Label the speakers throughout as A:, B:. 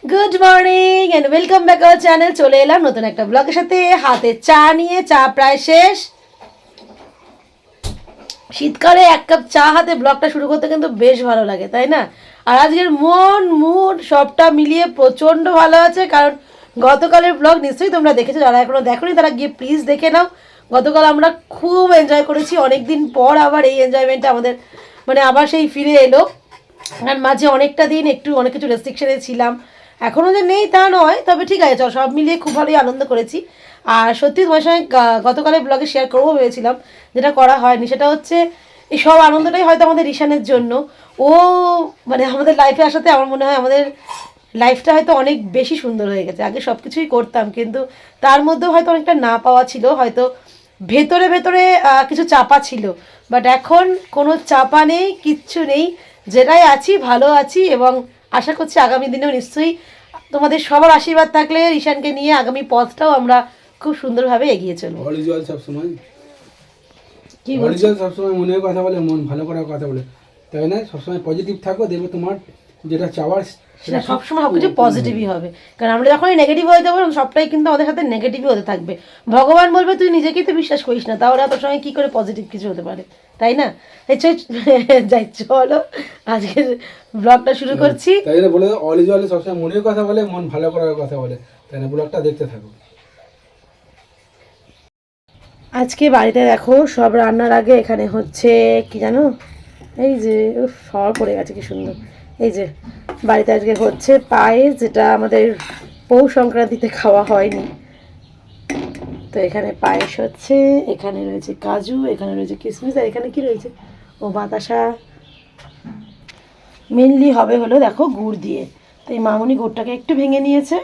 A: Good morning and welcome back our channel. চলে এলাম নতুন একটা ব্লগের সাথে, হাতে চা নিয়ে। চা প্রায় শেষ। শীতকালে এক কাপ চা হাতে ব্লগটা শুরু করতে কিন্তু বেশ ভালো লাগে, তাই না? আর আজকের মন মুড সবটা মিলিয়ে প্রচণ্ড ভালো আছে, কারণ গতকালের ব্লগ নিশ্চয়ই তোমরা দেখেছো। যারা এখনো দেখোনি তারা গিয়ে প্লিজ দেখে নাও। গতকাল আমরা খুব এনজয় করেছি, অনেক দিন পর আবার এই এনজয়মেন্টটা আমাদের আবার সেই ফিরে এলো। আর মাঝে অনেকটা দিন অনেক কিছু রেস্ট্রিকশনে ছিলাম, এখনও যে নেই তা নয়, তবে ঠিক আছে, সব মিলিয়ে খুব ভালোই আনন্দ করেছি। আর সত্যি তোমার সঙ্গে গতকালের ব্লগে শেয়ার করবো ভেবেছিলাম, যেটা করা হয়নি। সেটা হচ্ছে এই সব আনন্দটাই হয়তো আমাদের রিশানের জন্য। ও আমাদের লাইফে আসাতে আমার মনে হয় আমাদের লাইফটা হয়তো অনেক বেশি সুন্দর হয়ে গেছে। আগে সব কিছুই করতাম, কিন্তু তার মধ্যেও হয়তো অনেকটা না পাওয়া ছিল, হয়তো ভেতরে ভেতরে কিছু চাপা ছিল। বাট এখন কোনো চাপা নেই, কিচ্ছু নেই, যেটাই আছি ভালো আছি। এবং আশা করছি আগামী দিনেও নিশ্চয়ই তোমাদের সবার আশীর্বাদ থাকলে রিশানকে নিয়ে আগামী পথটাও আমরা খুব সুন্দরভাবে এগিয়ে চলবো।
B: অরিজিনাল সবসময়
A: কি বলছো?
B: অরিজিনাল সবসময় মনের কথা বলে, মন ভালো করার কথা বলে, তাই না? সবসময় পজিটিভ থাকো, দেখবে তোমার যেটা চাওয়ার
A: সেটা সবসময় সব কিছু পজিটিভই হবে। কারণ আমরা যখনই নেগেটিভ হয়ে যাবো সবটাই কিন্তু আমাদের সাথে নেগেটিভই হতে থাকবে। ভগবান বলবে তুই নিজেকেই তো বিশ্বাস করিস না, তাহলে তোর সঙ্গে কী করে পজিটিভ কিছু হতে পারে, তাই না? যাই চলো আজকের ব্লগটা শুরু করছি।
B: তাই না, বলে অরিজিনাল সবসময় মনের কথা বলে, মন ভালো করার কথা বলে, তাই না? ব্লগটা দেখতে থাকো।
A: আজকে বাড়িতে দেখো সব রান্নার আগে এখানে হচ্ছে কি জানো, এই যে সর পড়ে গেছে কি সুন্দর। এই যে বাড়িতে আজকে হচ্ছে পায়েস, যেটা আমাদের পৌষ সংক্রান্তিতে খাওয়া হয়নি। তো এখানে পায়েস হচ্ছে, এখানে রয়েছে কাজু, এখানে রয়েছে কিশমিশ, আর এখানে কি রয়েছে, ও বাতাসা। মেনলি হবে হলো দেখো গুড় দিয়ে। তো এই মামুনি গুড়টাকে একটু ভেঙে নিয়েছে,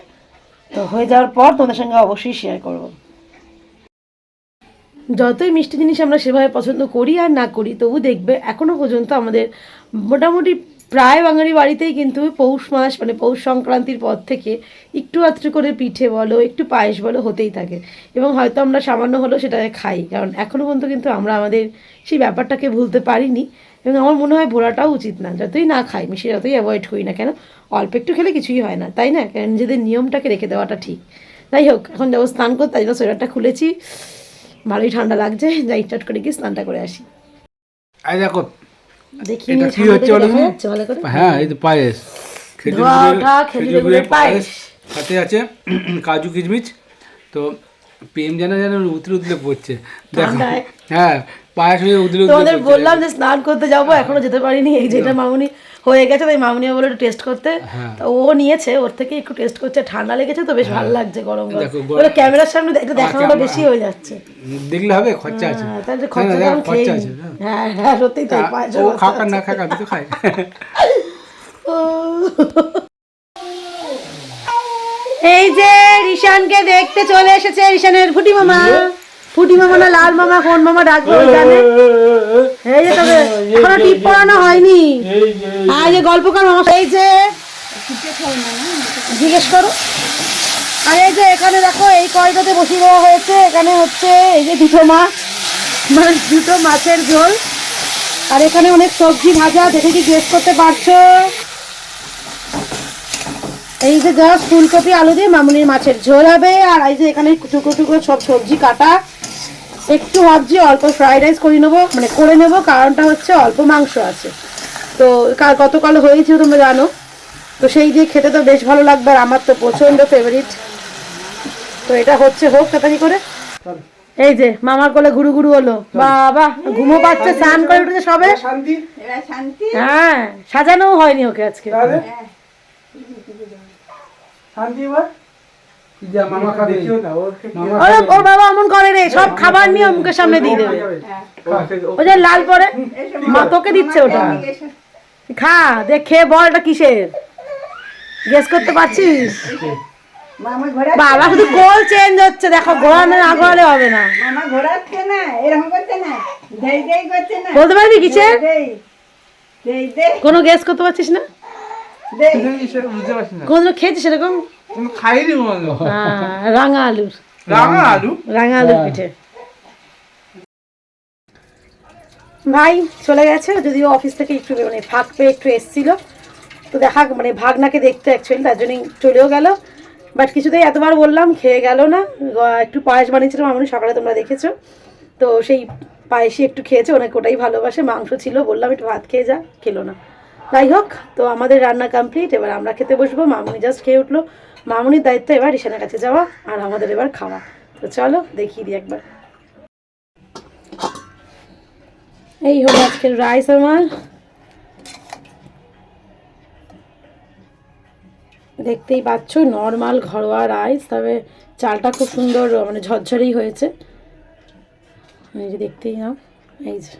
A: তো হয়ে যাওয়ার পর তোমাদের সঙ্গে অবশ্যই শেয়ার করবো। যতই মিষ্টি জিনিস আমরা সেভাবে পছন্দ করি আর না করি, তবু দেখবে এখনও পর্যন্ত আমাদের মোটামুটি প্রায় বাঙালি বাড়িতেই কিন্তু পৌষ মাস পৌষ সংক্রান্তির পর থেকে একটু আধটু করে পিঠে বলো, একটু পায়েস বলো হতেই থাকে। এবং হয়তো আমরা সামান্য হলেও সেটাকে খাই, কারণ এখনও পর্যন্ত কিন্তু আমরা আমাদের সেই ব্যাপারটাকে ভুলতে পারিনি। এবং আমার মনে হয় ভোলাটাও উচিত না, যতই না খাই মিষ্টি, যতই অ্যাভয়েড করি না কেন, অল্প একটু খেলে কিছুই হয় না, তাই না? কারণ নিজেদের নিয়মটাকে রেখে দেওয়াটা ঠিক। যাই হোক, এখন যাবো স্নান করতে, তাই জন্য সোয়েটারটা খুলেছি, ভালোই ঠান্ডা লাগছে, যাই চট করে গিয়ে স্নানটা করে আসি।
B: এই দেখো
A: দেখি
B: এটা কি হচ্ছে বলো তো? হ্যাঁ, এই তো পায়েস, খেজুর গুড়ের পায়েস, সাথে আছে কাজু কিশমিশ। তো প্রেম যেন যেন উতলে উতলে পড়ছে, দেখো। হ্যাঁ, পায়েস হয়ে উতলে উতলে
A: তোমাদের
B: পড়ছে।
A: বললাম যে স্নান করতে যাবো, এখনো যেতে পারিনি। এই যেটা মামুনি হয়ে গেছে, তাই মামুনিও বলে একটু টেস্ট করতে। তো ও নিয়েছে, ওর থেকে একটু টেস্ট করছে, ঠান্ডা লেগেছে তো বেশ ভালো লাগছে গরম গরম। ক্যামেরার সামনে একটু দেখানোটা বেশি হয়ে যাচ্ছে,
B: দেখলে হবে, খরচা আছে।
A: তাহলে খরচা
B: খরচা আছে।
A: হ্যাঁ হ্যাঁ, সত্যিই তাই।
B: ও খাক আর না খাক, আমি তো খাই।
A: এই যে রিশানকে দেখতে চলে এসেছে রিশানের ফুটি মামা। ফুটি মামা না লাল মামা, কোন মামা ডাকবে ওই জানে। এই যে তবে এখনো টিপ পড়ানো হয়নি, আর যে গল্প কর মামা। এই যে জিজ্ঞেস করো। আর এই যে এখানে দেখো এই কয়টাতে বসিয়ে দেওয়া হয়েছে, এখানে হচ্ছে এই যে দুটো মাছ, দুটো মাছের ঝোল। আর এখানে অনেক সবজি ভাজা, দেখে কি গেস করতে পারছো? এই যে জাস্ট ফুলকপি আলু দিয়ে মামুনির মাছের ঝোল হবে। আর এই যে এখানে টুকরো টুকরো সব সবজি কাটা। একটু ভাবছি অল্প ফ্রাইড রাইস করে নেবো, কারণটা হচ্ছে অল্প মাংস আছে তো, গতকাল হয়েছিল তোমরা জানো, তো সেই দিয়ে খেতে তো বেশ ভালো লাগবে, আর আমার তো প্রচণ্ড ফেভারিট। তো এটা হচ্ছে হোক তাড়াতাড়ি করে। এই যে মামার কোলে ঘুরু ঘুরু হলো, বাবা ঘুমো পাচ্ছে, স্নান করে উঠেছে সবে। হ্যাঁ, সাজানোও হয়নি ওকে আজকে। ওর বাবা এমন করে রে, সব খাবার নিয়ে মুখের সামনে দিয়ে দেবে। ওই যে লাল পরে মা তোকে দিচ্ছে ওটা, খা, দেখ খেয়ে বল এটা কিসের, গেস করতে পারছিস? বাবা শুধু কোল চেঞ্জ হচ্ছে, দেখো ঘোরানো না ঘোরালে হবে না। বলতে পারবি কিসের? কোনো গেস করতে পারছিস না? কোনদিন খেয়েছিস এরকম? রাঙা আলুর পিঠে। ভাই চলে গেছে, যদিও অফিস থেকে একটু ফাঁক পেয়ে একটু এসছিল, তো দেখা মানে ভাগনাকে দেখতে অ্যাকচুয়ালি তার জন্যই চলেও গেল। বাট কিছুতেই এতবার বললাম খেয়ে গেল না। একটু পায়েস বানিয়েছিলাম আমি সকালে, তোমরা দেখেছো। তো সেই পায়েসই একটু খেয়েছে, অনেক ওটাই ভালোবাসে। মাংস ছিল, বললাম একটু ভাত খেয়ে যা, খেলো না। যাই হোক, তো আমাদের রান্না কমপ্লিট, এবার আমরা খেতে বসবো। মামুনি জাস্ট খেয়ে উঠলো। মামুনির দায়িত্ব এবার রিশানের কাছে যাওয়া, আর আমাদের এবার খাওয়া। তো চলো দেখিয়ে দিই একবার। এই হলো আজকের রাইস আমার, দেখতেই পাচ্ছ নর্মাল ঘরোয়া রাইস, তবে চালটা খুব সুন্দর মানে ঝরঝরেই হয়েছে। এই যে দেখতেই নাও, এই যে।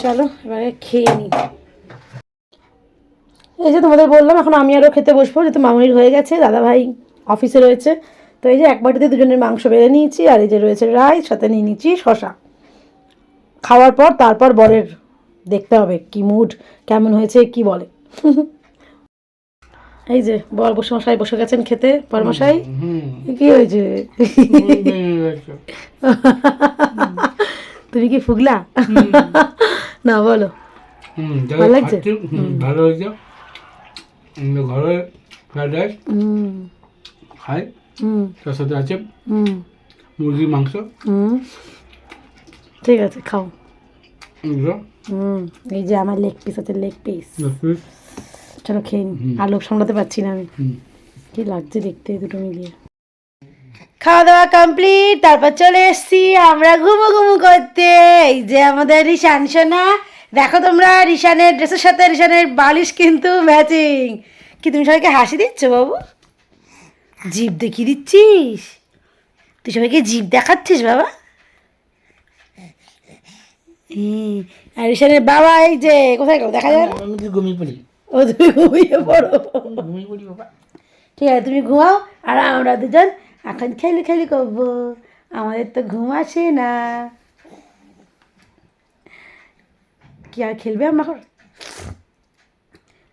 A: চলো এবারে খেয়ে নিই। এই যে তোমাদের বললাম এখন আমি আরও খেতে বসবো, যেহেতু মামুনির হয়ে গেছে, দাদাভাই অফিসে রয়েছে। তো এই যে এক বাটিতে দুজনের মাংস বেড়ে নিয়েছি, আর এই যে রয়েছে রাইস, সাথে নিয়ে নিচ্ছি শশা। খাওয়ার পর তারপর বরের দেখতে হবে কি মুড, কেমন হয়েছে কি বলে। এই যে বর মশাই বসে গেছেন খেতে। বরমশাই কি হয়েছে? তুমি কি ফুগলা? না বলো, ভালো লাগছে?
B: ভালো হয়েছে। ঘরে ফ্রাইড রাইস খাই, তার সাথে আছে মুরগির মাংস।
A: ঠিক আছে খাও। এই যে আমার লেগ পিস আছে, লেগ পিস। চলো খেয়ে নি, আর লোক সামলাতে পারছি না আমি। কি লাগছে দেখতে দুটো মিলিয়ে। খাওয়া দাওয়া কমপ্লিট, তারপর চলে এসছি আমরা ঘুমো ঘুমো করতে। এই যে আমাদের রিশান সোনা, দেখো তোমরা রিশানের ড্রেসের সাথে রিশানের বালিশ কিন্তু ম্যাচিং। কি তুমি সবাইকে হাসি দিচ্ছ বাবু? জিভ দেখিয়ে দিচ্ছিস তুই সবাইকে? জিভ দেখাচ্ছিস বাবা? আর রিশানের বাবা এই যে কোথায় গেল দেখা যায় না।
B: ঘুমিয়ে পড়ি।
A: ও তুমি ঘুমিয়ে পড়ো, ঘুমিয়ে পড়ি বাবা। ঠিক আছে তুমি ঘুমাও, আর আমরা দুজন এখন খেলি খেলি করবো। আমাদের তো ঘুম আসে না। কি আর খেলবে আমরা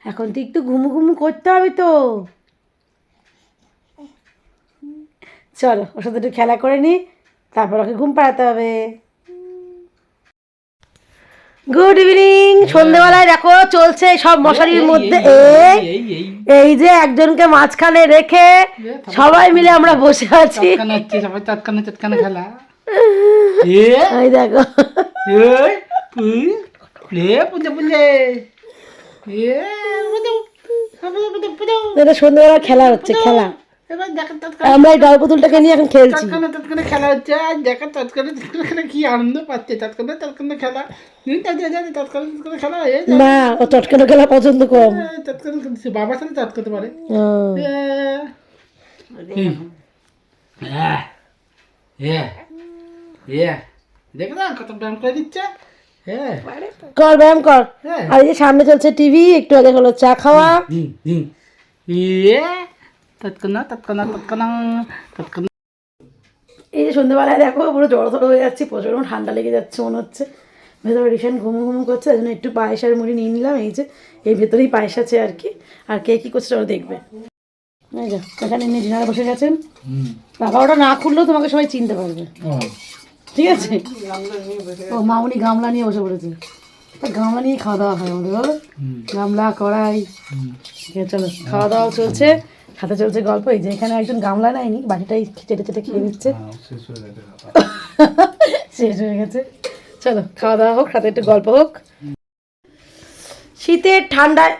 A: এখন? তো একটু ঘুমু ঘুমু করতে হবে তো। চলো ওর সাথে একটু খেলা করে নি, তারপর ওকে ঘুম পাড়াতে হবে। Good evening. সন্ধ্যেবেলায় দেখো চলছে সব মশারির মধ্যে। এই যে একজনকে মাঝখানে রেখে সবাই মিলে আমরা বসে আছি। এই দেখো সন্ধ্যেবেলা খেলা হচ্ছে, খেলা। আমরা এই ডল পুতুলটাকে নিয়ে এখন খেলছি।
B: খেলা হচ্ছে, আর দেখা তৎকালে কি আনন্দ পাচ্ছে। তৎকালে খেলা খেলা
A: না, ও তৎকালে খেলা পছন্দ কম।
B: বাবার সাথে তৎকাতে পারে। দেখ না কত ব্যায়াম করে দিচ্ছে।
A: কর ব্যায়াম কর। আর এই যে সামনে চলছে টিভি, একটু আগে হলো চা খাওয়া। এই যে সন্ধ্যেবেলায় দেখো পুরো জড়ো হয়ে যাচ্ছি, প্রচুর ঠান্ডা লেগে যাচ্ছে মনে হচ্ছে। ভেতরে রিসেন্ট ঘুমু ঘুমু করছে, ওই জন্য একটু পায়েস আর মুড়ি নিয়ে নিলাম। এই যে এই ভেতরেই পায়েস আছে আর কি। আর কে কী করছে ওরা দেখবে। এই যে এখানে এমনি ডিনারে বসে গেছেন। বাবা ওটা না খুললেও তোমাকে সবাই চিনতে পারবে, ঠিক আছে? ও মামুনি গামলা নিয়ে বসে পড়েছে। তা গামলা নিয়ে খাওয়া দাওয়া হয় আমাদের, বলো? গামলা কড়াই। চলো খাওয়া দাওয়া চলছে, সাথে চলছে গল্প। এই যে এখানে একজন গামলা নেয়নি, বাটিটাই চেটে চেটে খেয়ে নিচ্ছে। শেষ হয়ে গেছে। চলো খাওয়া দাওয়া হোক, সাথে একটু গল্প হোক। শীতের ঠান্ডায়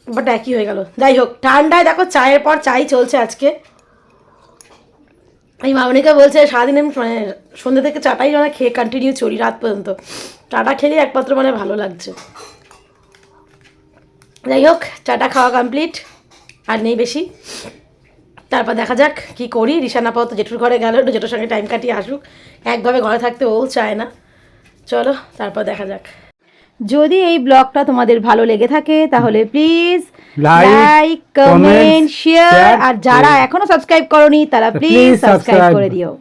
A: বাট একই হয়ে গেল। যাই হোক, ঠান্ডায় দেখো চায়ের পর চাই চলছে আজকে। এই মামনিকা বলছে সারাদিন আমি মানে সন্ধ্যে থেকে চাটাই মানে খেয়ে কন্টিনিউ চলি রাত পর্যন্ত। চাটা খেলে একমাত্র মানে ভালো লাগছে। যাই হোক, চাটা খাওয়া কমপ্লিট, আর নেই বেশি। তারপর দেখা যাক কি করি। রিশান আপাতত জেঠুর ঘরে গেল, একটু জেঠুর সঙ্গে টাইম কাটিয়ে আসুক। একভাবে ঘরে থাকতে ও চায় না। চলো তারপর দেখা যাক। যদি এই ব্লগটা তোমাদের ভালো লেগে থাকে তাহলে প্লিজ লাইক, কমেন্ট, শেয়ার, আর যারা এখনো সাবস্ক্রাইব করোনি তারা প্লিজ সাবস্ক্রাইব করে দিও।